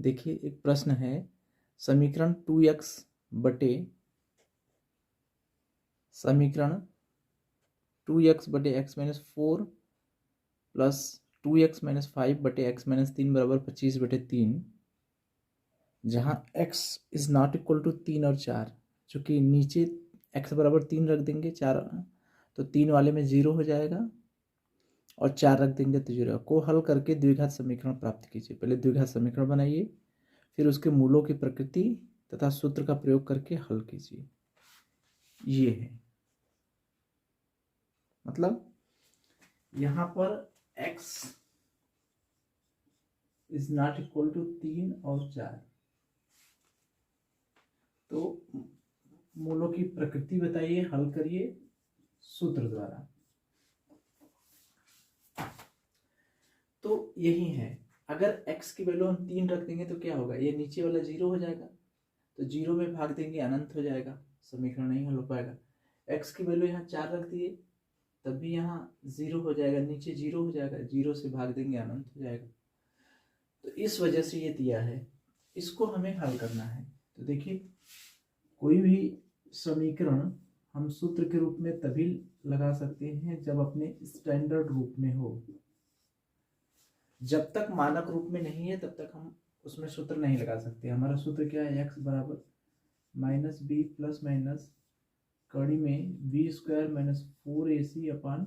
देखिए एक प्रश्न है, समीकरण 2x बटे x minus 4 plus 2x minus 5 बटे x माइनस 3 बराबर 25 बटे 3, जहाँ x is not equal to 3 और 4, चूँकि नीचे x बराबर 3 रख देंगे, 4 तो 3 वाले में 0 हो जाएगा और 4 रख देंगे तो 0 को हल करके द्विघात समीकरण प्राप्त कीजिए। पहले द्विघात समीकरण बनाइए, फिर उसके मूलों की प्रकृति तथा सूत्र का प्रयोग करके हल कीजिए। ये है मतलब यहाँ पर x is not equal to 3 और 4, तो मूलों की प्रकृति बताइए, हल करिए सूत्र द्वारा। तो यही है, अगर x की वैल्यू हम 3 रख देंगे तो क्या होगा, ये नीचे वाला 0 हो जाएगा, तो 0 में भाग देंगे अनंत हो जाएगा, समीकरण नहीं हल हो पाएगा। x की वैल्यू यहाँ 4 रख दिए तब भी यहाँ 0 हो जाएगा, नीचे 0 हो जाएगा, 0 से भाग देंगे अनंत हो जाएगा। तो इस वजह से ये दिया है, इसको हमें हल करना है। तो देखिए कोई भी समीकरण हम सूत्र के रूप में तभी लगा सकते हैं जब अपने स्टैंडर्ड रूप में हो। जब तक मानक रूप में नहीं है तब तक हम उसमें सूत्र नहीं लगा सकते। हमारा सूत्र क्या है, x बराबर माइनस बी प्लस माइनस कड़ी में बी स्क्वायर माइनस 4ac अपान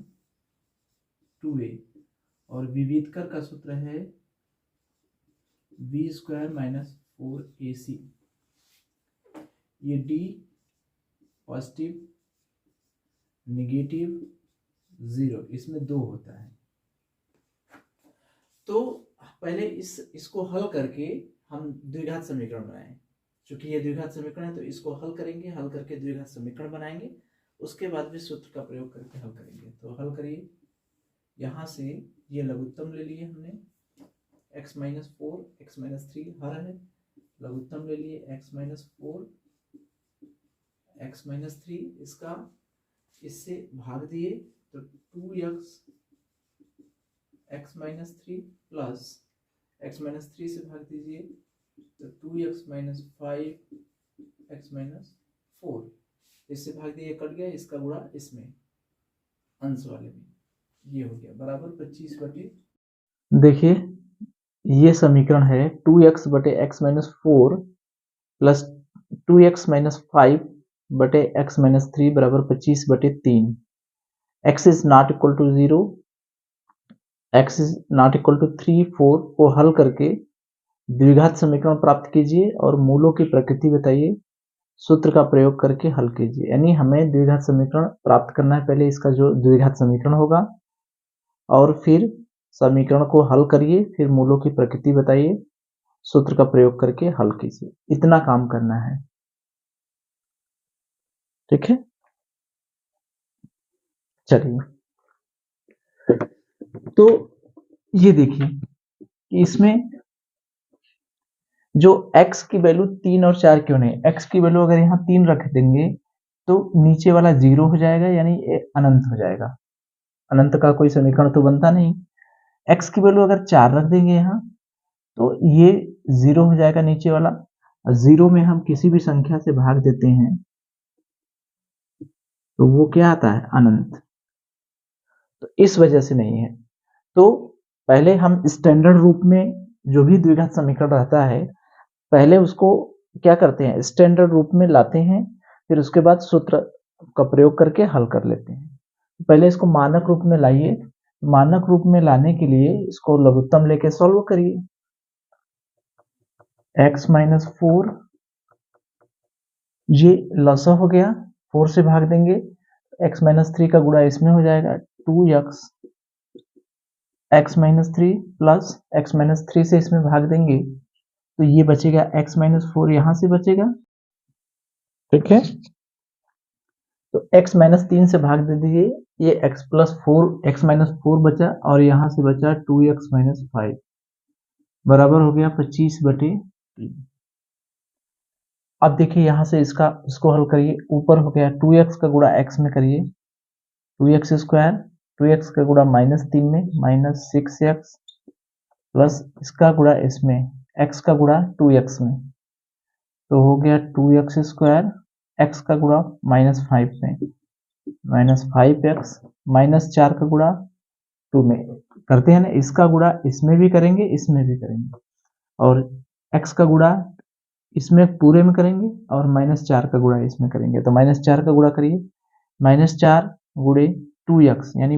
2a, और विविधकर का सूत्र है बी स्क्वायर माइनस 4ac। ये d पॉजिटिव निगेटिव 0, इसमें 2 होता है। तो पहले इसको हल करके हम द्विघात समीकरण बनाएं। चूंकि ये द्विघात समीकरण है तो इसको हल करेंगे, हल करके द्विघात समीकरण बनाएंगे, उसके बाद भी सूत्र का प्रयोग करके हल करेंगे। तो हल करिए, यहाँ से ये लघुत्तम ले लिए हमने, x माइनस 4 x माइनस 3 हर है, लघुत्तम ले लिए x माइनस 4 x माइनस 3, इसका इससे भाग दिए तो 2x x minus 3 plus x minus 3 से भाग दीजिए तो 2x माइनस 5 x माइनस 4, इससे भाग दिए, कट गया, इसका गुणा इसमें अंश वाले में, ये हो गया बराबर 25 बटे। देखिए ये समीकरण है 2x बटे x minus 4 plus 2x minus 5 बटे x माइनस 3 बराबर 25 बटे 3। x is not equal to 0, x is not equal to 3 4 को हल करके द्विघात समीकरण प्राप्त कीजिए और मूलों की प्रकृति बताइए, सूत्र का प्रयोग करके हल कीजिए। यानी हमें द्विघात समीकरण प्राप्त करना है, पहले इसका जो द्विघात समीकरण होगा और फिर समीकरण को हल करिए, फिर मूलों की प्रकृति बताइए, सूत्र का प्रयोग करके हल कीजिए। इतना काम करना है, ठीक है। चलिए तो ये देखिए कि इसमें जो x की वैल्यू 3 और 4 क्यों नहीं, x की वैल्यू अगर यहाँ 3 रख देंगे तो नीचे वाला 0 हो जाएगा, यानी अनंत हो जाएगा। अनंत का कोई समीकरण तो बनता नहीं। x की वैल्यू अगर 4 रख देंगे यहाँ तो ये 0 हो जाएगा नीचे वाला, 0 में हम किसी भी संख्या से भाग देते हैं तो वो क्या आता है, अनंत। तो इस वजह से नहीं है। तो पहले हम स्टैंडर्ड रूप में जो भी द्विघात समीकरण रहता है, पहले उसको क्या करते हैं, स्टैंडर्ड रूप में लाते हैं, फिर उसके बाद सूत्र का प्रयोग करके हल कर लेते हैं। पहले इसको मानक रूप में लाइए, मानक रूप में लाने के लिए इसको लघुत्तम लेके सॉल्व करिए। x माइनस 4, ये लसा हो गया, 4 से भाग देंगे, x माइनस 3 का गुणा इसमें हो जाएगा, 2x x minus 3 plus x minus 3 से इसमें भाग देंगे तो ये बचेगा x माइनस 4, यहां से बचेगा, ठीक है। तो x माइनस 3 से भाग दे दीजिए, ये x प्लस 4 x माइनस 4 बचा और यहां से बचा 2x माइनस 5 बराबर हो गया 25 बटे 3। अब देखिए यहां से इसको हल करिए, ऊपर हो गया 2x का गुणा x में करिए, 2x स्क्वायर, 2x का गुणा माइनस 3 में माइनस 6x प्लस इसका गुणा इसमें एक्स का गुणा 2x में, तो हो गया 2x स्क्वायर, एक्स का गुणा -5 में, -5x, -4 का गुणा 2 में करते हैं ना, इसका गुणा इसमें भी करेंगे, इसमें भी करेंगे, और x का गुणा इसमें पूरे में करेंगे और -4 का गुणा इसमें करेंगे। तो -4 का गुणा करिए, -4 गुणे 2x यानी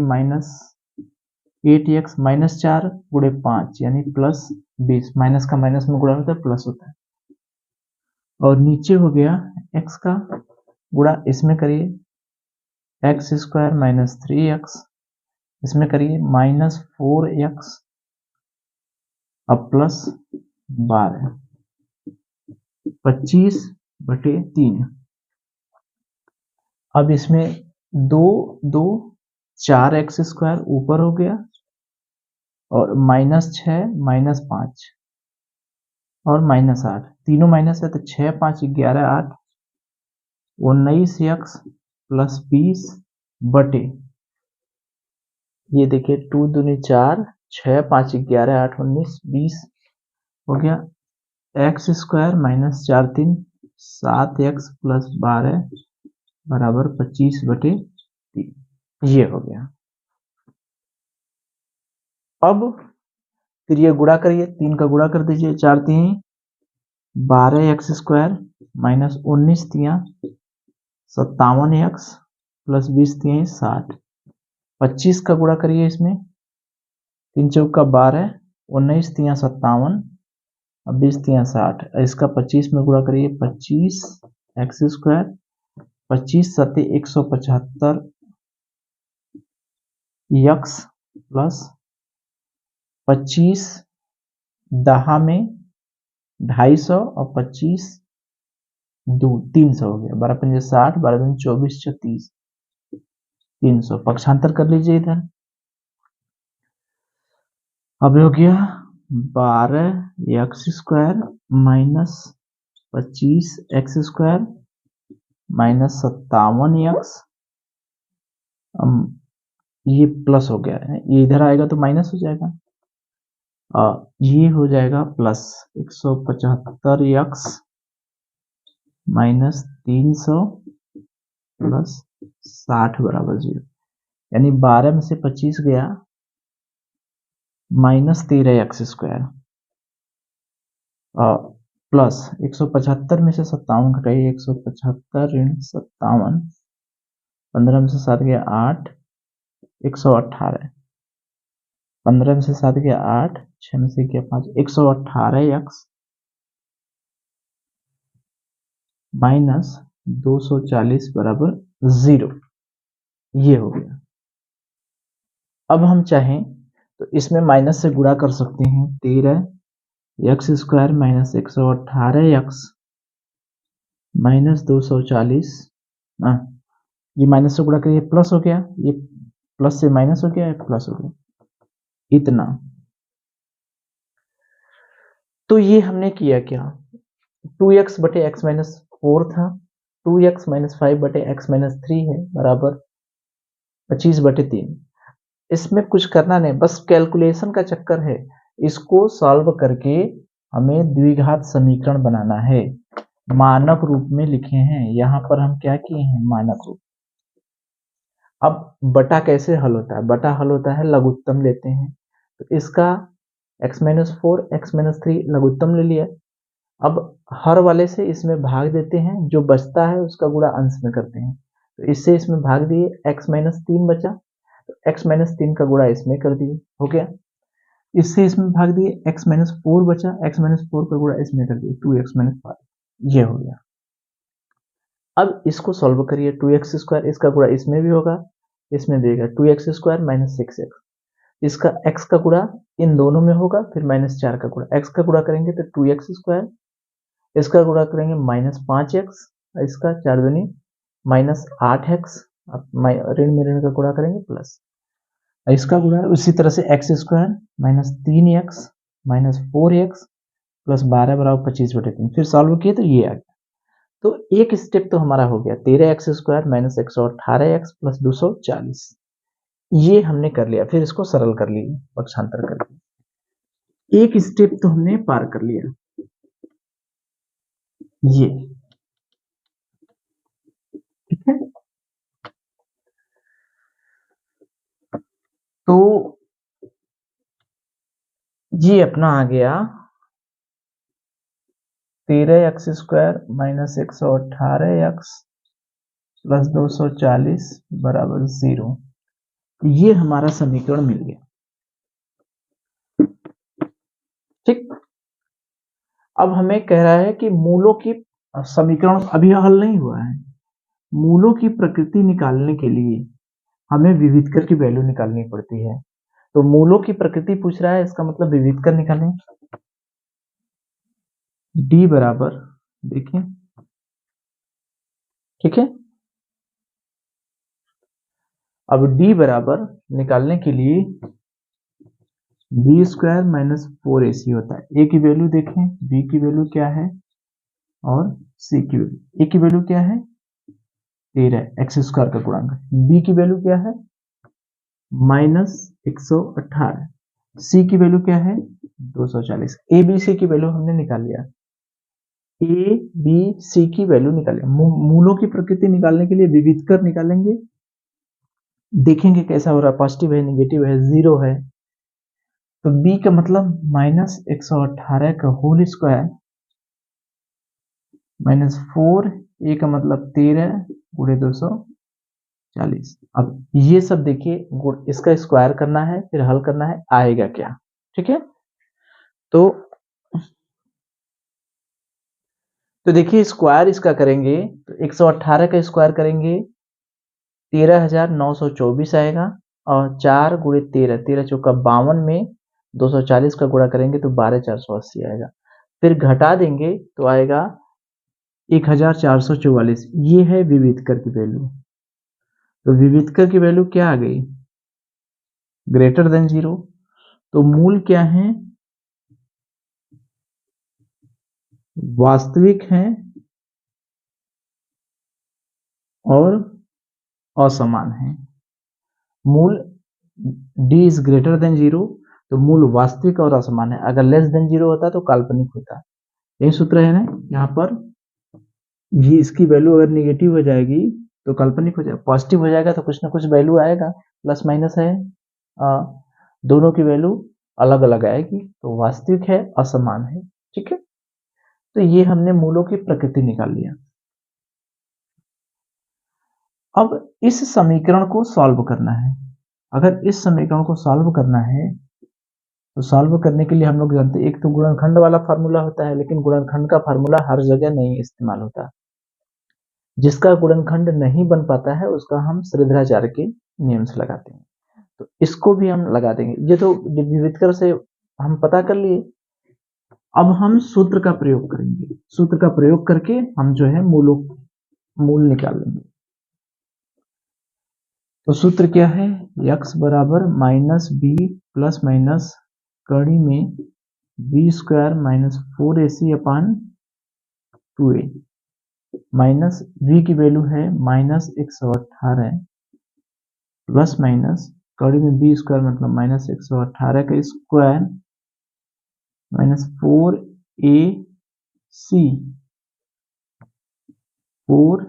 -8x, -4 गुणे 5 यानी +20, माइनस का माइनस में गुणा होता है प्लस होता है, और नीचे हो गया x का गुणा इसमें करिए, x स्क्वायर -3x, इसमें करिए -4x अब +12, 25/3। अब इसमें 2 4x स्क्वायर ऊपर हो गया, और -6 -5 और -8, तीनों माइनस है तो 6 5 11 8, 19x + 20 बटे, ये देखिए 2 दूनी 4, 6 5 11 8 19 20 हो गया, x स्क्वायर -4 3 7x + 12 बराबर 25/3, ये हो गया। अब फिर ये गुणा करिए, 3 का गुणा कर दीजिए, 4 3 12x स्क्वायर -19 3 57x + 20 3 60, 25 का गुणा करिए, इसमें 3 चौका 12, 19 3 57 और 20 3 60, इसका 25 में गुणा करिए, 25x स्क्वायर 25 7 175 x प्लस 25 10 में 250 और 25 2 300 हो गया, 12 5 60, 12 दूनी 24 36 300, पक्षांतर कर लीजिए इधर। अब हो गया 12x square -25x square -57x, ये प्लस हो गया है, ये इधर आएगा तो माइनस हो जाएगा, ये हो जाएगा प्लस 175x -300 प्लस 60 बराबर 0, यानी 12 में से 25 गया, -13x स्क्वायर प्लस 175 में से 57 घटाइए, 175 ऋण 57, 15 में से 7 गया 8, 118, 15 में से 7 गया 8, 6 में से गया 5, 118x -240 बराबर 0, ये हो गया। अब हम चाहें तो इसमें माइनस से गुणा कर सकते हैं, 13x स्क्वायर -118x -240, ये माइनस से गुणा करिए, प्लस हो गया, ये प्लस से माइनस हो गया, प्लस हो गया, इतना। तो ये हमने किया क्या, 2x बटे x -4 था, 2x -5 बटे x -3 है बराबर 25/3। इसमें कुछ करना नहीं, बस कैलकुलेशन का चक्कर है, इसको सॉल्व करके हमें द्विघात समीकरण बनाना है, मानक रूप में लिखे हैं, यहाँ पर हम क्या किए हैं, मानक रूप। अब बटा कैसे हल होता है, बटा हल होता है लघुत्तम लेते हैं, तो इसका x -4 x -3 लघुत्तम ले लिया, अब हर वाले से इसमें भाग देते हैं, जो बचता है उसका गुणा अंश में करते हैं, तो इससे इसमें भाग दिए, x -3 बचा, तो x -3 का गुणा इसमें कर दिए, हो गया, इससे इसमें भाग दिए, x -4 बचा, x -4 का गुणा इसमें कर दिए, 2x -5, ये हो गया। अब इसको सॉल्व करिए, 2x स्क्वायर इसका गुणा इसमें भी होगा, इसमें देगा 2x स्क्वायर -6x, इसका x का गुणा इन दोनों में होगा, फिर -4 का गुणा, x का गुणा करेंगे तो 2x स्क्वायर, इसका गुणा करेंगे -5x, इसका 4 दूनी -8x, ऋण में ऋण का गुणा करेंगे प्लस, इसका गुणा उसी तरह से x square -3x -4x plus 12 बराबर 25/3, फिर सॉल्व किए तो ये आ गया। तो एक स्टेप तो हमारा हो गया, 13x स्क्वायर -118x प्लस 240, ये हमने कर लिया, फिर इसको सरल कर लिए पक्षांतर करके। एक स्टेप तो हमने पार कर लिया। ये ठीक है। तो ये अपना आ गया 13x² माइनस 118x प्लस 240 बराबर 0। ये हमारा समीकरण मिल गया। ठीक। अब हमें कह रहा है कि मूलों की समीकरण अभी हल नहीं हुआ है। मूलों की प्रकृति निकालने के लिए हमें विविधकर की वैल्यू निकालनी पड़ती है। तो मूलों की प्रकृति पूछ रहा है, इसका मतलब विविधकर निकालें। डी बराबर देखिए, ठीक है। अब डी बराबर निकालने के लिए b² माइनस 4ac होता है। ए की वैल्यू देखें, बी की वैल्यू क्या है और सी की वैल्यू। ए की वैल्यू क्या है 13 x² का गुणांक। बी की वैल्यू क्या है माइनस 118। सी की वैल्यू क्या है 240। ए बी सी की वैल्यू हमने निकाल लिया। ए बी सी की वैल्यू निकालें। मूलों की प्रकृति निकालने के लिए विविधकर निकालेंगे। देखेंगे कैसा हो रहा है, पॉजिटिव है, नेगेटिव है, जीरो है। तो b का मतलब माइनस 118 का होल स्क्वायर माइनस 4, ए का मतलब 13 गुणे 240। अब ये सब देखिए, इसका स्क्वायर करना है फिर हल करना है, आएगा क्या। ठीक है। तो देखिए स्क्वायर इसका करेंगे तो 118 का स्क्वायर करेंगे 13,924 आएगा। और 4 गुणे 13, 13 चौका 52 में 240 का गुणा करेंगे तो 12,480 आएगा। फिर घटा देंगे तो आएगा 1,444। ये है विविधकर की वैल्यू। तो विविधकर की वैल्यू क्या आ गई ग्रेटर देन 0। तो मूल क्या है वास्तविक है और असमान है। मूल d इज ग्रेटर देन 0, तो मूल वास्तविक और असमान है। अगर लेस देन 0 होता तो काल्पनिक होता। यही सूत्र है ना यहाँ पर। ये इसकी वैल्यू अगर निगेटिव हो जाएगी तो काल्पनिक हो जाएगा, पॉजिटिव हो जाएगा तो कुछ ना कुछ वैल्यू आएगा, प्लस माइनस है। दोनों की वैल्यू अलग अलग आएगी, तो वास्तविक है असमान है। ठीक है। तो ये हमने मूलों की प्रकृति निकाल लिया। अब इस समीकरण को सॉल्व करना है। अगर इस समीकरण को सॉल्व करना है तो सॉल्व करने के लिए हम लोग जानते हैं एक तो गुणनखंड वाला फार्मूला होता है, लेकिन गुणनखंड का फार्मूला हर जगह नहीं इस्तेमाल होता। जिसका गुणनखंड नहीं बन पाता है उसका हम श्रीधराचार्य के नियम से लगाते हैं। तो इसको भी हम लगा देंगे। ये तो विविधकर से हम पता कर लिए। अब हम सूत्र का प्रयोग करेंगे। सूत्र का प्रयोग करके हम जो है मूल निकाल लेंगे। तो सूत्र क्या है x बराबर माइनस बी प्लस माइनस कड़ी में b² माइनस 4ac अपान 2a माइनस v की वैल्यू है माइनस 118 प्लस माइनस कड़ी में b² मतलब माइनस 118 का स्क्वायर माइनस 4ac 4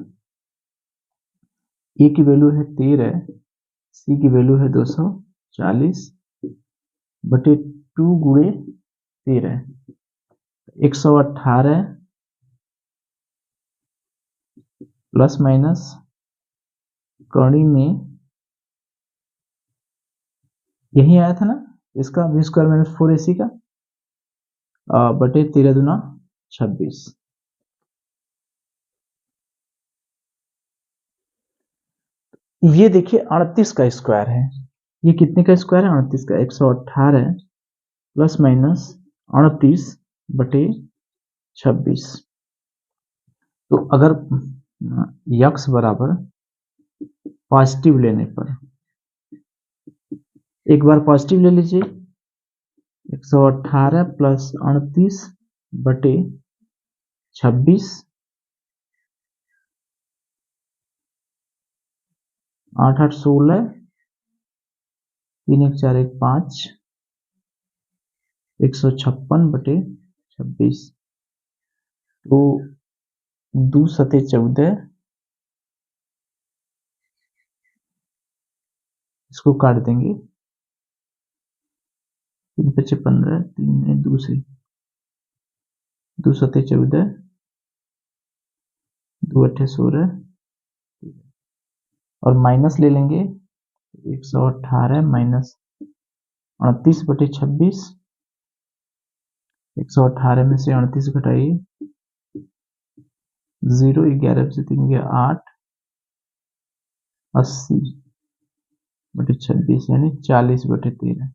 ए की वैल्यू है 13, सी की वैल्यू है 240 बटे 2 गुणे 13 118 प्लस माइनस कड़ी में यही आया था ना इसका b² माइनस 4ac का बटे 13 दूना 26। ये देखिए 38 का स्क्वायर है। ये कितने का स्क्वायर है 38 का 118 प्लस माइनस 38 बटे 26। तो अगर x बराबर पॉजिटिव लेने पर एक बार पॉजिटिव ले लीजिए 118 प्लस 38 बटे 26 8 8 16 3 1 4 1 5 156/26, तो 2 सते 14, इसको काट देंगे, 3 पचे 15, 3 2 से 2 सते 14, 2 अट्ठे 16, और माइनस ले लेंगे 118 माइनस 38/26, 118 में से 38 घटाइए, 0, 11 से 3 गया 8, 80/26 यानी 40/13,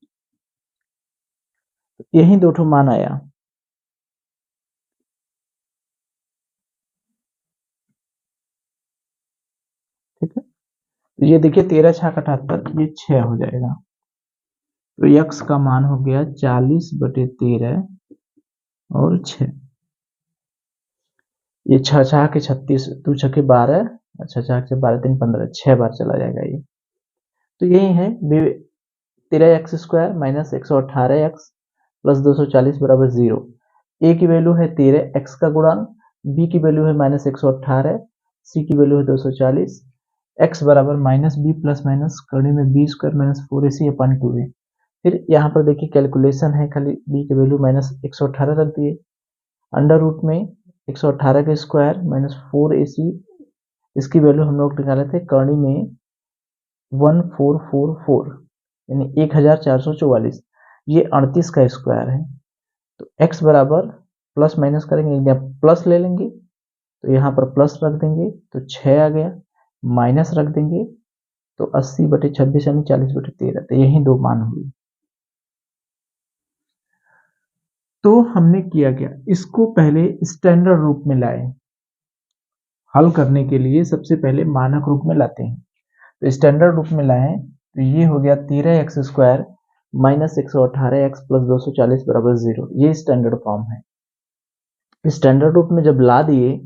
यही दो ठो मान आया। ठीक है, तो ये देखिए 13 छः 78, ये 6 हो जाएगा, तो x का मान हो गया 40/13 और 6, ये 6 छः के 36, 2 छः के 12, 6 छः के 12, 3 15, 6 बार चला जाएगा ये। तो यही है 13x² माइनस 118x प्लस 240 बराबर 0। ए की वैल्यू है 13, x का गुणांक, बी की वैल्यू है माइनस 118, सी की वैल्यू है 240, x बराबर माइनस बी प्लस माइनस करने में b² माइनस 4ac अपन 2 है। फिर यहाँ पर देखिए कैलकुलेशन है, खाली b की वैल्यू माइनस 118 रख दिए, अंडर रूट में 118 का स्क्वायर माइनस 4ac, इसकी वैल्यू हम लोग निकाले थे करनी में 1444 यानी 1444, ये 38 का स्क्वायर है। तो x बराबर प्लस माइनस करेंगे, प्लस ले लेंगे तो यहाँ पर प्लस रख देंगे तो 6 आ गया, माइनस रख देंगे तो 80/26 यानी 40/13, तो यही दो मान हुए। तो हमने किया क्या, इसको पहले स्टैंडर्ड रूप में लाए, हल करने के लिए सबसे पहले मानक रूप में लाते हैं, तो स्टैंडर्ड रूप में लाए तो ये हो गया 13x² माइनस 118x प्लस 240 बराबर 0, ये स्टैंडर्ड फॉर्म है। स्टैंडर्ड रूप में जब ला दिए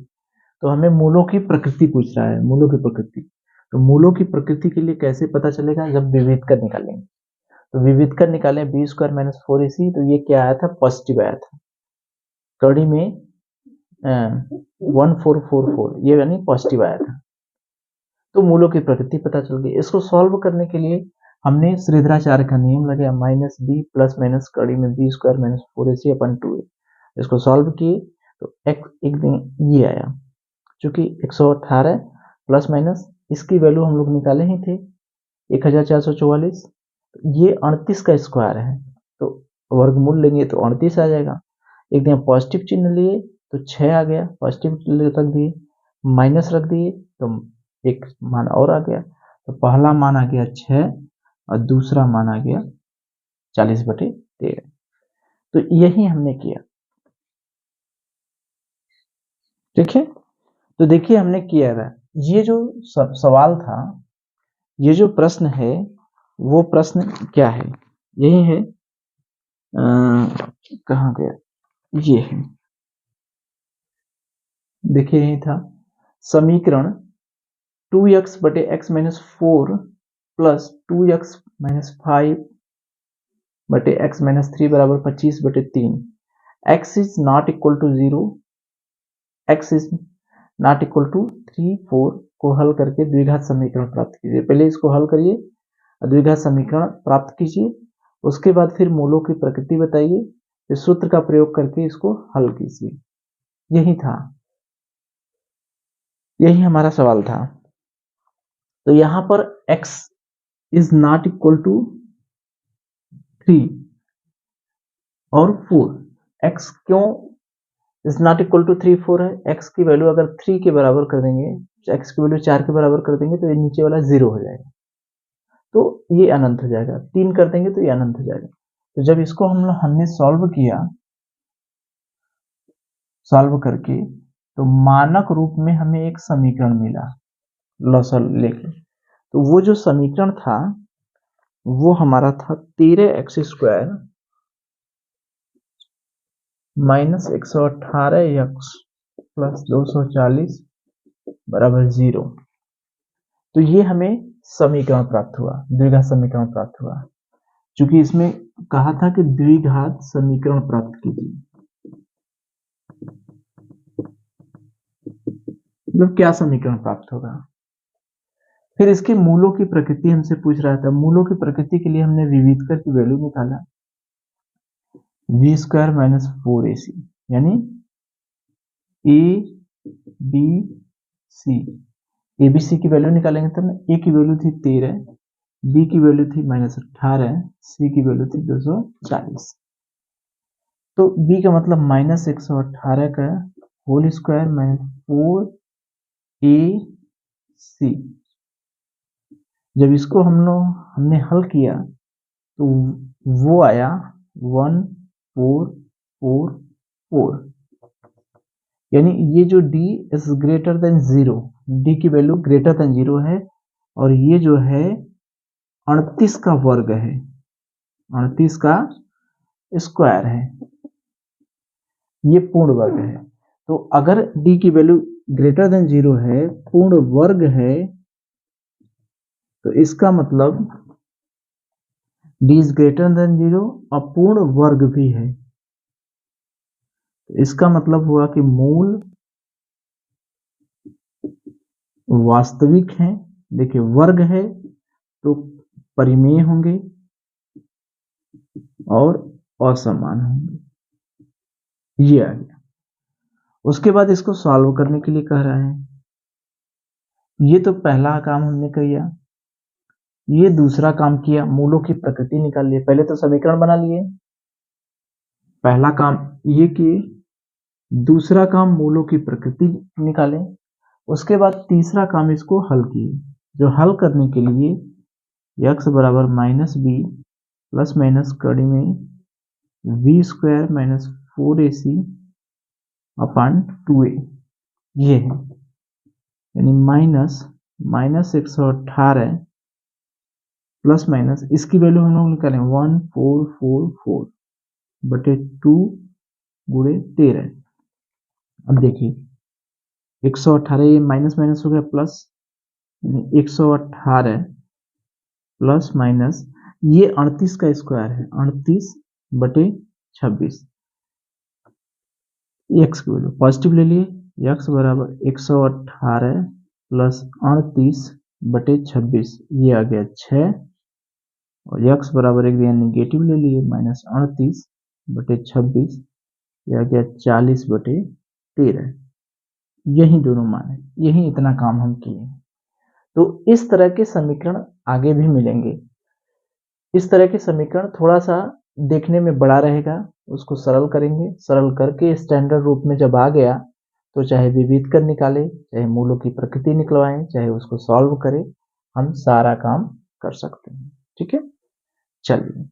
तो हमें मूलों की प्रकृति पूछ रहा है, मूलों की प्रकृति, तो मूलों की प्रकृति के लिए कैसे पता चलेगा, जब विविध कर निकालेंगे, तो विविध कर निकालें b² माइनस 4ac, तो ये क्या आया था, पॉजिटिव आया था, कड़ी में 1444, ये यानी पॉजिटिव आया था। तो मूलों की प्रकृति पता चल गई। इसको सॉल्व करने के लिए हमने श्रीधराचार्य का नियम लगाया, माइनस बी प्लस माइनस कड़ी में b² माइनस 4ac अपन 2a, इसको सॉल्व किए तो एक दिन ये आया, चूंकि 118 प्लस माइनस इसकी वैल्यू हम लोग निकाले ही थे 1444, ये 38 का स्क्वायर है, तो वर्गमूल लेंगे तो 38 आ जाएगा। एक दिन पॉजिटिव चिन्ह लिए तो 6 आ गया, पॉजिटिव रख दिए, माइनस रख दिए तो एक मान और आ गया, तो पहला मान आ गया 6 और दूसरा मान आ गया 40/13। तो यही हमने किया। ठीक है, तो देखिए हमने किया था, ये जो सवाल था, ये जो प्रश्न है वो प्रश्न क्या है, यही है, कहाँ गया, ये है, देखिए यही था, समीकरण 2x/x minus 4 plus 2x minus 5/x minus 3 बराबर 25/3, x is not equal to 0, x is not equal to 3 4 को हल करके द्विघात समीकरण प्राप्त कीजिए। पहले इसको हल करिए, द्विघात समीकरण प्राप्त कीजिए, उसके बाद फिर मूलों की प्रकृति बताइए, फिर सूत्र का प्रयोग करके इसको हल कीजिए। यही था, यही हमारा सवाल था। तो यहां पर x is not equal to 3 और 4, x क्यों इज नॉट इक्वल टू 3 4 है, x की वैल्यू अगर 3 के बराबर कर देंगे, x की वैल्यू 4 के बराबर कर देंगे तो ये नीचे वाला 0 हो जाएगा, तो ये अनंत हो जाएगा, 3 कर देंगे तो ये अनंत हो जाएगा। तो जब इसको हमने सॉल्व किया, सॉल्व करके तो मानक रूप में हमें एक समीकरण मिला लॉसल लेके, तो वो जो समीकरण था वो हमारा था 13x² माइनस 118x प्लस 240 बराबर 0। तो ये हमें समीकरण प्राप्त हुआ, द्विघात समीकरण प्राप्त हुआ। चूंकि इसमें कहा था कि द्विघात समीकरण प्राप्त कीजिए, मतलब क्या समीकरण प्राप्त होगा। फिर इसके मूलों की प्रकृति हमसे पूछ रहा था। मूलों की प्रकृति के लिए हमने विविधकर की वैल्यू निकाला, v² माइनस 4ac, यानी ए बी सी, एबीसी की वैल्यू निकालेंगे तब ना। ए की वैल्यू थी 13, बी की वैल्यू थी -18, सी की वैल्यू थी 240। तो बी का मतलब -118 का होल स्क्वायर माइनस 4ac। जब इसको हमने हल किया तो वो आया 1444, यानी ये जो d is greater than 0, d की वैल्यू ग्रेटर देन 0 है, और ये जो है 38 का वर्ग है, 38 का स्क्वायर है, ये पूर्ण वर्ग है। तो अगर d की वैल्यू ग्रेटर देन 0 है, पूर्ण वर्ग है, तो इसका मतलब d इज ग्रेटर देन 0 और पूर्ण वर्ग भी है। तो इसका मतलब हुआ कि मूल वास्तविक हैं। देखिए वर्ग है तो परिमेय होंगे और असमान होंगे, ये आ गया। उसके बाद इसको सॉल्व करने के लिए कह रहा है। ये तो पहला काम हमने किया। ये दूसरा काम किया, मूलों की प्रकृति निकाल लिए। पहले तो समीकरण बना लिए, पहला काम ये किए। दूसरा काम मूलों की प्रकृति निकालें। उसके बाद तीसरा काम इसको हल किए, जो हल करने के लिए x बराबर -b प्लस माइनस कड़ी में v² माइनस 4ac अपान 2a, ये है, यानी -118 प्लस माइनस इसकी वैल्यू हम लोग निकालें 1444 बटे 2 गुणे 13। अब देखिए 118, ये माइनस माइनस हो गया प्लस, 118 प्लस माइनस ये 38 का स्क्वायर है, 38 बटे 26, एक्स की वैल्यू पॉजिटिव ले लिए, एक्स बराबर 118 प्लस 38 बटे 26, ये आ गया 6, और एक्स बराबर एक दिया निगेटिव ले लिए, -38 बटे 26, ये आ गया 40 बटे 13। यही दोनों मान है, यही इतना काम हम किए हैं। तो इस तरह के समीकरण आगे भी मिलेंगे। इस तरह के समीकरण थोड़ा सा देखने में बड़ा रहेगा, उसको सरल करेंगे, सरल करके स्टैंडर्ड रूप में जब आ गया तो चाहे विविधकर निकाले, चाहे मूलों की प्रकृति निकलवाएं, चाहे उसको सॉल्व करें, हम सारा काम कर सकते हैं। ठीक है, चलिए।